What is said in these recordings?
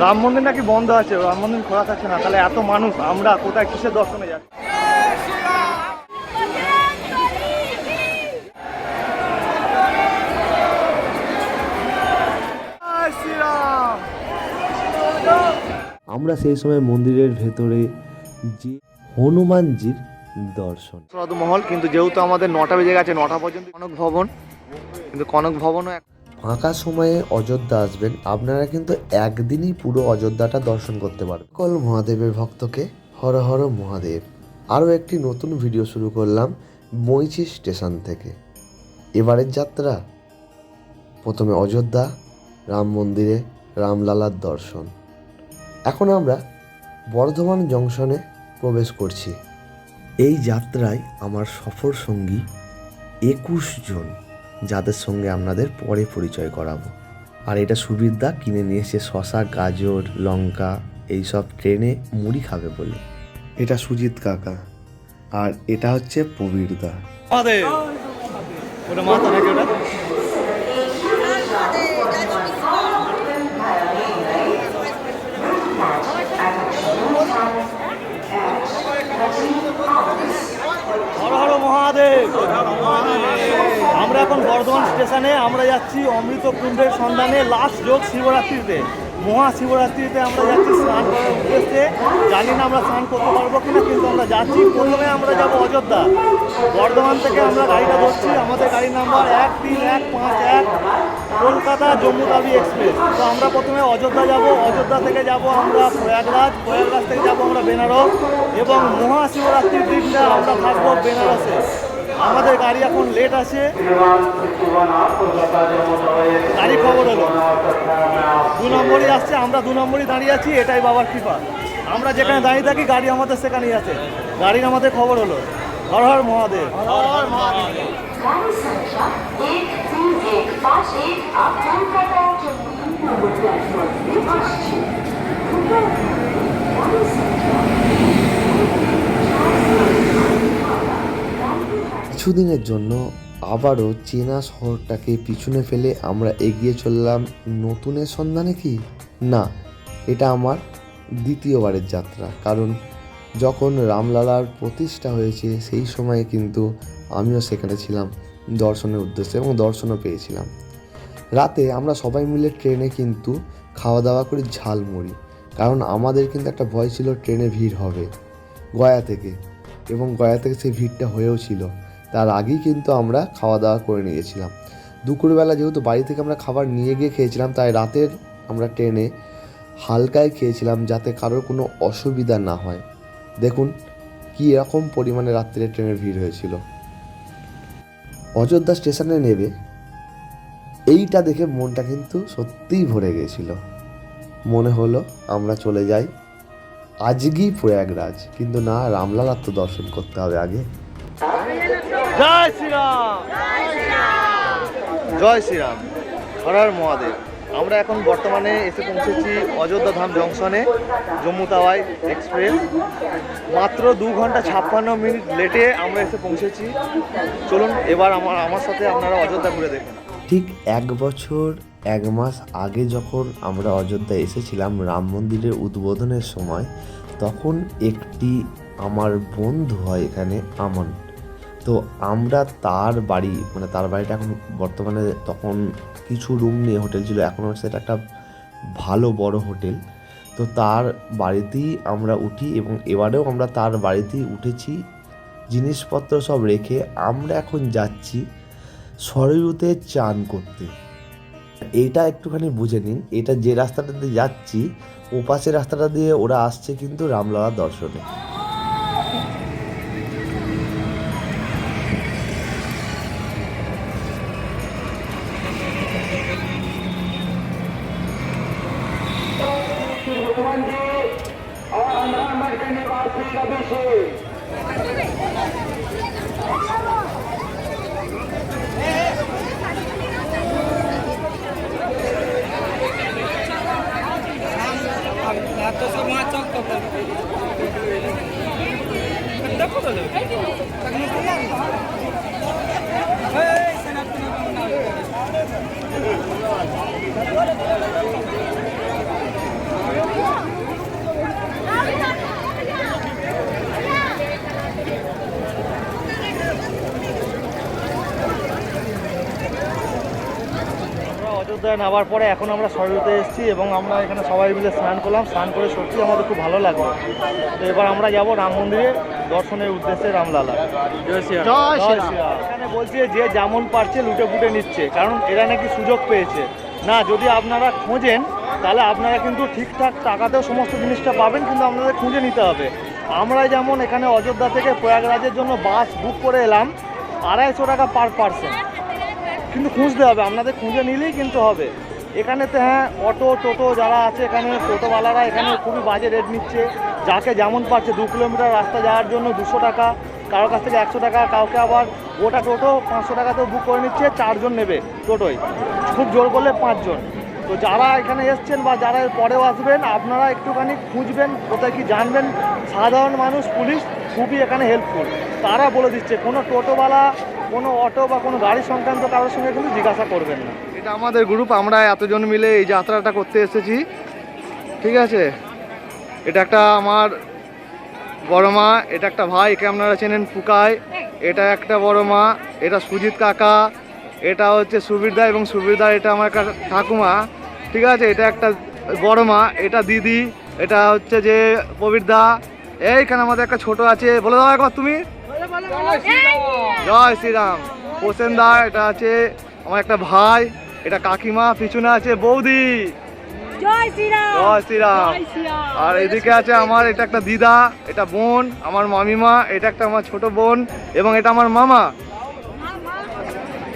রাম মন্দির নাকি বন্ধ আছে, রাম মন্দির খোলা থাকছে না, তাহলে এত মানুষ আমরা কোথায় কিসের দর্শনে যাচ্ছি? আমরা সেই সময় মন্দিরের ভেতরে যে হনুমানজির দর্শন মহল, কিন্তু যেহেতু আমাদের 9টা বেজে গেছে, 9টা পর্যন্ত কনক ভবন, কিন্তু কনক ভবনও ফাঁকা সময়ে অযোধ্যা আসবেন, আপনারা কিন্তু একদিনই পুরো অযোধ্যাটা দর্শন করতে পারবেন। সকল মহাদেবের ভক্তকে হর হর মহাদেব। আরও একটি নতুন ভিডিও শুরু করলাম বইচি স্টেশন থেকে। এবারের যাত্রা প্রথমে অযোধ্যা, রাম মন্দিরে রামলালার দর্শন। এখন আমরা বর্ধমান জংশনে প্রবেশ করছি। এই যাত্রায় আমার সফর সঙ্গী 21 জন, যাদের সঙ্গে আপনাদের পরে পরিচয় করাবো। আর এটা সুবীরদা কিনে নিয়ে এসে শশা, গাজর, লঙ্কা এইসব ট্রেনে মুড়ি খাবে বলে। এটা সুজিত কাকা, আর এটা হচ্ছে প্রবীরদা। ওটা মাথা নাকি ওটা? হর হর মহাদেব। আমরা এখন বর্ধমান স্টেশনে আমরা যাচ্ছি অমৃত কুণ্ডের সন্ধানে, লাস্ট যোগ শিবরাত্রিতে, মহাশিবরাত্রিতে আমরা যাচ্ছি স্নান করার উদ্দেশ্যে। জানি না আমরা স্নান করতে পারবো কিনা, কিন্তু আমরা যাচ্ছি। প্রথমে আমরা যাব অযোধ্যা। বর্ধমান থেকে আমরা গাড়িটা ধরছি, আমাদের গাড়ির নাম্বার 13151, কলকাতা জম্মু তাবি এক্সপ্রেস। তো আমরা প্রথমে অযোধ্যা যাব, অযোধ্যা থেকে যাব আমরা প্রয়াগরাজ, প্রয়াগরাজ থেকে যাব আমরা বেনারস, এবং মহাশিবরাত্রির দিনটা আমরা থাকবো বেনারসে। আমাদের গাড়ি এখন লেট আছে, গাড়ি খবর হলো 2 নম্বরই আসছে, আমরা 2 নম্বরই দাঁড়িয়ে আছি। এটাই বাবার কৃপা, আমরা যেখানে দাঁড়িয়ে থাকি গাড়ি আমাদের সেখানেই আছে। গাড়ির আমাদের খবর হলো। হর হর মহাদেব। হর হর মহাদেব। কিছুদিনের জন্য আবারও চেনা শহরটাকে পিছনে ফেলে আমরা এগিয়ে চললাম নতুনের সন্ধানে। কি না, এটা আমার দ্বিতীয়বারের যাত্রা। কারণ যখন রামলালার প্রতিষ্ঠা হয়েছে সেই সময়ে কিন্তু আমিও সেখানে ছিলাম দর্শনের উদ্দেশ্যে, এবং দর্শনও পেয়েছিলাম। রাতে আমরা সবাই মিলে ট্রেনে কিন্তু খাওয়া দাওয়া করি ঝালমুড়ি, কারণ আমাদের কিন্তু একটা ভয় ছিল ট্রেনে ভিড় হবে গয়া থেকে, এবং গয়া থেকে সেই ভিড়টা হয়েও ছিল। তার আগেই কিন্তু আমরা খাওয়া দাওয়া করে নিয়েছিলাম। দুপুরবেলা যেহেতু বাড়ি থেকে আমরা খাবার নিয়ে গিয়ে খেয়েছিলাম, তাই রাতের আমরা ট্রেনে হালকায় খেয়েছিলাম, যাতে কারোর কোনো অসুবিধা না হয়। দেখুন কী এরকম পরিমাণে রাত্রে ট্রেনের ভিড় হয়েছিল। অযোধ্যা স্টেশনে নেবে এইটা দেখে মনটা কিন্তু সত্যিই ভরে গেছিল। মনে হলো আমরা চলে যাই আজকেই প্রয়াগরাজ, কিন্তু না, রামলালার তো দর্শন করতে হবে আগে। জয় শ্রীরাম, জয় শ্রীরাম, হর হর মহাদেব। আমরা এখন বর্তমানে এসে পৌঁছেছি অযোধ্যা ধাম জংশনে, জম্মু তাওয়াই এক্সপ্রেস। মাত্র 2 ঘন্টা 56 মিনিট লেটে আমরা এসে পৌঁছেছি। চলুন এবার আমার সাথে আপনারা অযোধ্যা ঘুরে দেখুন। ঠিক 1 বছর 1 মাস আগে যখন আমরা অযোধ্যা এসেছিলাম রাম মন্দিরের উদ্বোধনের সময়, তখন একটি আমার বন্ধু হয় এখানে, আমন। তো আমরা তার বাড়ি, মানে তার বাড়িটা এখন বর্তমানে, তখন কিছু রুম নিয়ে হোটেল ছিল, এখন সেটা একটা ভালো বড় হোটেল। তো তার বাড়িতেই আমরা উঠি, এবং এবারেও আমরা তার বাড়িতেই উঠেছি। জিনিসপত্র সব রেখে আমরা এখন যাচ্ছি সরয়ূতে চান করতে। এইটা একটুখানি বুঝে নিন, এটা যে রাস্তাটা দিয়ে যাচ্ছি, ওপাশের রাস্তাটা দিয়ে ওরা আসছে কিন্তু রামলালার দর্শনে। নামার পরে এখন আমরা সরযুতে এসেছি এবং আমরা এখানে সবাই মিলে স্নান করলাম। স্নান করে সত্যি আমাদের খুব ভালো লাগলো। তো এবার আমরা যাব রাম মন্দিরে দর্শনের উদ্দেশ্যে রামলালা। জয় শ্রীরাম। এখানে বলছে যে যেমন পারছে লুটে ফুটে নিচ্ছে, কারণ এরা নাকি সুযোগ পেয়েছে। না, যদি আপনারা খোঁজেন তাহলে আপনারা কিন্তু ঠিকঠাক টাকাতেও সমস্ত জিনিসটা পাবেন, কিন্তু আপনাদের খুঁজে নিতে হবে। আমরা যেমন এখানে অযোধ্যা থেকে প্রয়াগরাজের জন্য বাস বুক করে এলাম 250 টাকা পার পার্সন, কিন্তু খুঁজতে হবে, আপনাদের খুঁজে নিলেই কিন্তু হবে। এখানেতে হ্যাঁ অটো টোটো যারা আছে এখানে টোটোওয়ালারা এখানে খুবই বাজে রেট নিচ্ছে। যাকে যেমন পারছে 2 কিলোমিটার রাস্তা যাওয়ার জন্য 200 টাকা, কারোর কাছ থেকে 100 টাকা, কাউকে আবার গোটা টোটো 500 টাকাতেও বুক করে নিচ্ছে। 4 জন নেবে টোটোয়, খুব জোর করলে 5 জন। তো যারা এখানে এসছেন বা যারা পরেও আসবেন আপনারা একটুখানি খুঁজবেন কোথায় কি জানবেন। সাধারণ মানুষ, পুলিশ খুবই এখানে হেল্পফুল, তারা বলে দিচ্ছে। কোনো টোটোওয়ালা, কোনো অটো বা কোনো গাড়ি সংক্রান্ত কারোর সঙ্গে কিন্তু জিজ্ঞাসা করবেন না। এটা আমাদের গ্রুপ, আমরা এতজন মিলে এই যাত্রাটা করতে এসেছি, ঠিক আছে। এটা একটা আমার বড় মা, এটা একটা ভাই, একে আপনারা চেনেন পুকাই। এটা একটা বড় মা, এটা সুজিত কাকা, এটা হচ্ছে সুবীরদা এবং সুবীরদা এটা আমার একটা ঠাকুমা, ঠিক আছে। এটা একটা বড় মা, এটা দিদি, এটা হচ্ছে যে প্রবীরদা। এইখানে আমাদের একটা ছোট আছে, বলে দাও একবার তুমি। জয় শ্রীরাম। প্রসেনদা, এটা আছে আমার একটা ভাই, এটা কাকিমা, পিছনে আছে বৌদি। জয় শ্রীরাম। জয় শ্রীরাম। আর এদিকে আছে আমার এটা একটা দিদা, এটা বোন, আমার মামিমা, এটা একটা আমার ছোট বোন এবং এটা আমার মামা।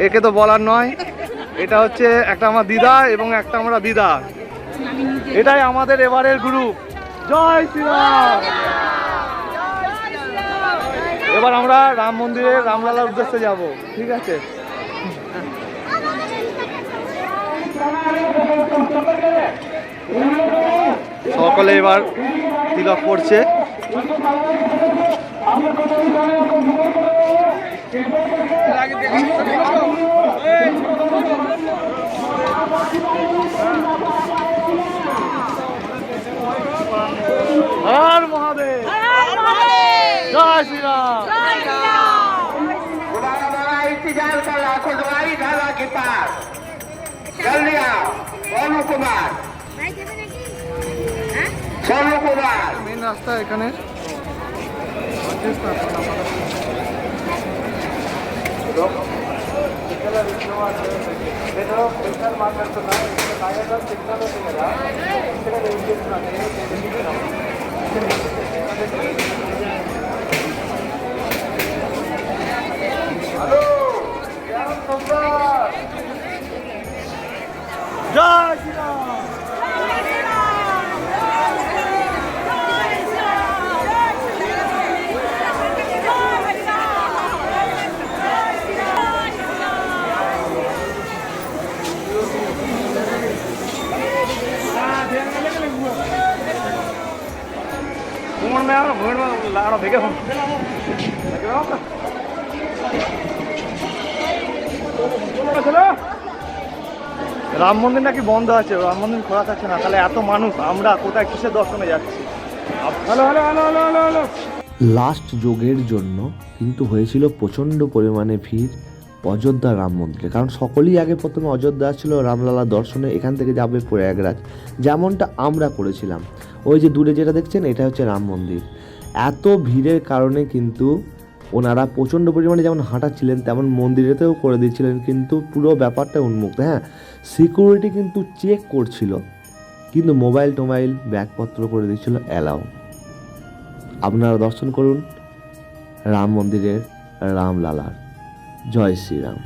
একে তো বলার নয়, এটা হচ্ছে একটা আমার দিদা এবং একটা আমরা দিদা। এটাই আমাদের এবারের গ্রুপ। জয় শ্রীরাম। এবার আমরা রাম মন্দিরে রামলালার উদ্দেশ্যে যাব, ঠিক আছে। সকলে এবার তিলক করছে। হর মহাদেব। জয় শ্রীরাম। इंतजार कर रहा खुदवाई ढाला के पास जल्दी आओ। सोनू कुमार, सोनू कुमार মেন রাস্তা এখানে। জয় শ্রীরাম। রাম মন্দির নাকি বন্ধ আছে, রাম মন্দির খোলা থাকছে না, তাহলে এত মানুষ আমরা কোথায় কিসের দর্শনে যাচ্ছি? Hello hello hello hello hello hello. Last যোগের জন্য কিন্তু হয়েছিল প্রচণ্ড পরিমাণে ভিড় অযোধ্যা রাম মন্দিরে, কারণ সকলেই আগে প্রথমে অযোধ্যা আসছিল রামলালা দর্শনে, এখান থেকে যাবে প্রয়াগরাজ, যেমনটা আমরা করেছিলাম। ওই যে দূরে যেটা দেখছেন এটা হচ্ছে রাম মন্দির। এত ভিড়ের কারণে কিন্তু ওনারা প্রচণ্ড পরিমাণে যেমন হাঁটাচ্ছিলেন তেমন মন্দিরেতেও করে দিয়েছিলেন, কিন্তু পুরো ব্যাপারটা উন্মুক্ত। হ্যাঁ, সিকিউরিটি কিন্তু চেক করছিল, কিন্তু মোবাইল টোবাইল ব্যাগপত্র করে দিয়েছিল অ্যালাউ। আপনারা দর্শন করুন রাম মন্দিরের রামলালার। জয় Shriram.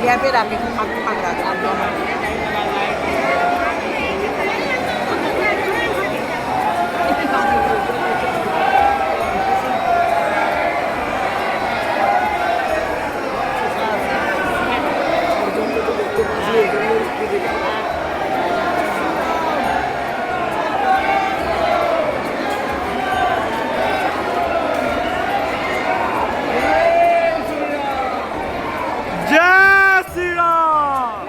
Dia beda ke pangkat abang. जय श्री राम,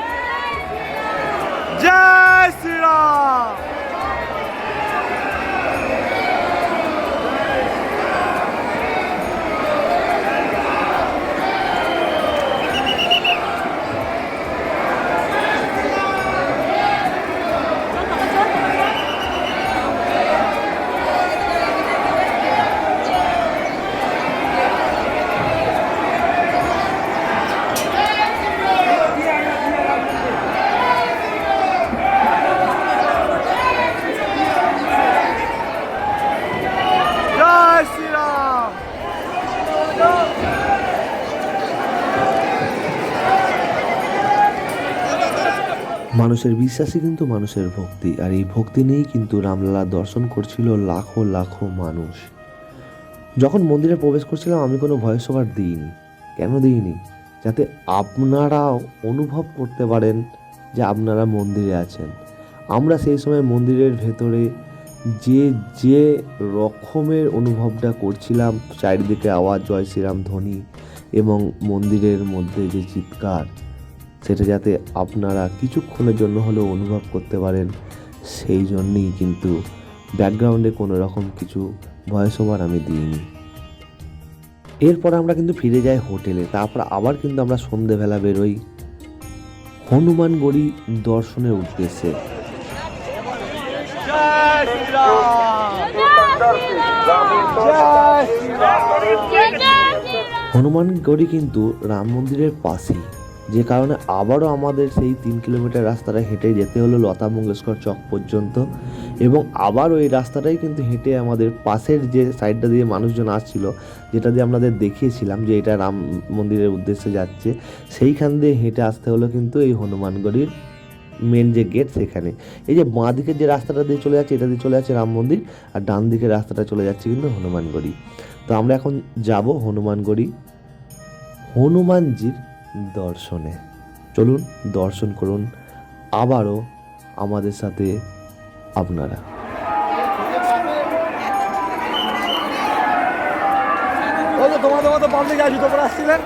जय श्री राम। जय श्री राम। মানুষের বিশ্বাসই কিন্তু মানুষের ভক্তি, আর এই ভক্তি নিয়েই কিন্তু রামলালা দর্শন করছিল লাখো লাখো মানুষ। যখন মন্দিরে প্রবেশ করছিলাম আমি কোনো ভয়েস ওভার দিইনি। কেন দিইনি? যাতে আপনারাও অনুভব করতে পারেন যে আপনারা মন্দিরে আছেন। আমরা সেই সময় মন্দিরের ভেতরে যে রকমের অনুভবটা করছিলাম, চারিদিকে আওয়াজ, জয় শ্রীরাম ধ্বনি এবং মন্দিরের মধ্যে যে চিৎকার, সেটা যাতে আপনারা কিছুক্ষণের জন্য হলেও অনুভব করতে পারেন, সেই জন্যই কিন্তু ব্যাকগ্রাউন্ডে কোনো রকম কিছু ভয়েস ওভার আমি দিইনি। এরপর আমরা কিন্তু ফিরে যাই হোটেলে। তারপর আবার কিন্তু আমরা সন্ধেবেলা বেরোই হনুমানগড়ি দর্শনের উদ্দেশ্যে। जय श्री राम, जय श्री राम। হনুমানগড়ি কিন্তু রাম মন্দিরের পাশেই, যে কারণে আবারও আমাদের সেই 3 কিলোমিটার রাস্তাটা হেঁটে যেতে হলো লতা মঙ্গেশকর চক পর্যন্ত, এবং আবার ওই রাস্তাটাই কিন্তু হেঁটে আমাদের পাশের যে সাইডটা দিয়ে মানুষজন আসছিল, যেটা দিয়ে আপনাদের দেখিয়েছিলাম যে এটা রাম মন্দিরের উদ্দেশ্যে যাচ্ছে, সেইখান দিয়ে হেঁটে আসতে হলো কিন্তু এই হনুমানগড়ির মেন যে গেট সেখানে। এই যে বাঁ দিকের যে রাস্তাটা দিয়ে চলে যাচ্ছে, এটা দিয়ে চলে যাচ্ছে রাম মন্দির, আর ডান দিকের রাস্তাটা চলে যাচ্ছে কিন্তু হনুমানগড়ি। তো আমরা এখন যাব হনুমানগড়ি হনুমানজির দর্শনে। চলুন দর্শন করুন আবারও আমাদের সাথে আপনারা। ওই তো তোমাদের মতো পাবলিক আছে, জুতো পরে আসছিলেন।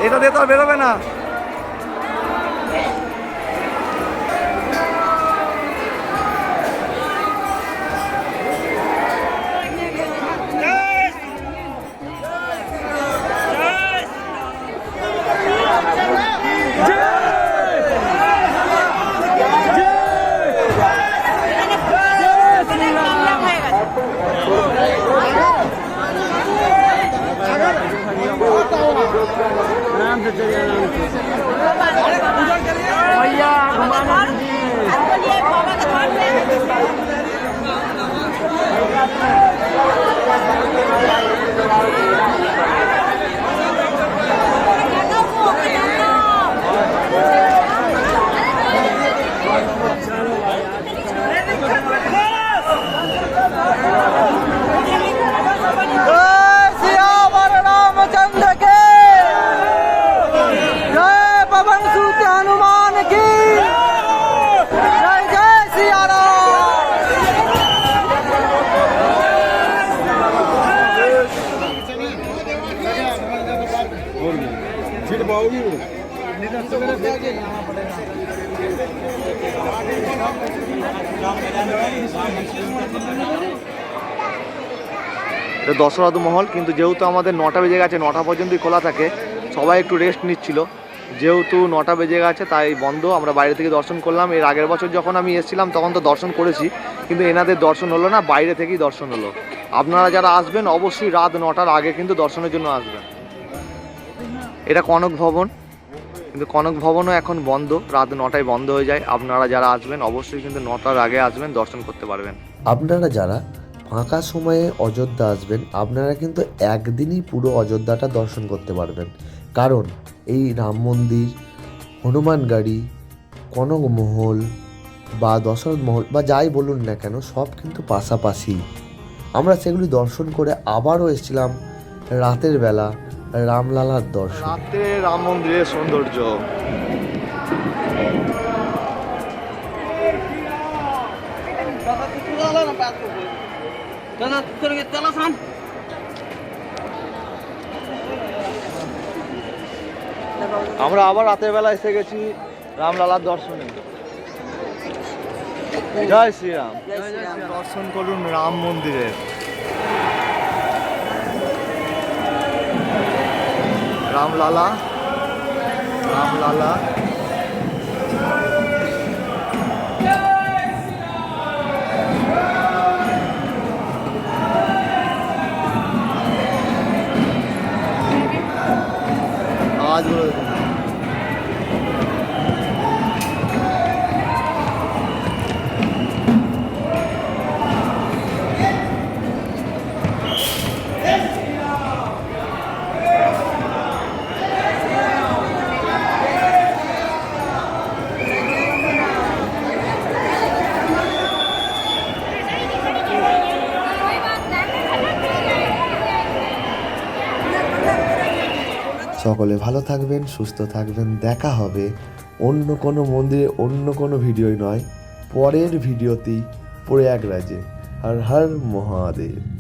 এটা দিয়ে তো আর বেরোবে না। এটা দশরথ মহল, কিন্তু যেহেতু আমাদের 9টা বেজে গেছে, 9টা পর্যন্তই খোলা থাকে, সবাই একটু রেস্ট নিচ্ছিল। যেহেতু 9টা বেজে গেছে তাই বন্ধ। আমরা বাইরে থেকে দর্শন করলাম। এর আগের বছর যখন আমি এসেছিলাম তখন তো দর্শন করেছি, কিন্তু এনাদের দর্শন হলো না, বাইরে থেকেই দর্শন হলো। আপনারা যারা আসবেন অবশ্যই রাত 9টার আগে কিন্তু দর্শনের জন্য আসবেন। এটা কনক ভবন, কিন্তু কনক ভবনও এখন বন্ধ, রাত 9টায় বন্ধ হয়ে যায়। আপনারা যারা আসবেন অবশ্যই কিন্তু 9টার আগে আসবেন, দর্শন করতে পারবেন। আপনারা যারা ফাঁকা সময়ে অযোধ্যা আসবেন, আপনারা কিন্তু একদিনই পুরো অযোধ্যাটা দর্শন করতে পারবেন। কারণ এই রাম মন্দির, হনুমান গাড়ি, কনকমহল বা দশরথ মহল বা যাই বলুন না কেন, সব কিন্তু পাশাপাশি। আমরা সেগুলি দর্শন করে আবারও এসেছিলাম রাতের বেলা রামলালার দর্শন। রাতে রাম মন্দিরের সৌন্দর্য। আমরা আবার রাতের বেলা এসে গেছি রামলালার দর্শনে। জয় শ্রীরাম। দর্শন করুন রাম মন্দিরের। রামলালা, রামলালা। আওয়াজ বলে দেখুন। সকলে ভালো থাকবেন, সুস্থ থাকবেন। দেখা হবে অন্য কোনো মন্দিরে, অন্য কোনো ভিডিওই নয়, পরের ভিডিওতেই প্রয়াগরাজে। হর হর মহাদেব।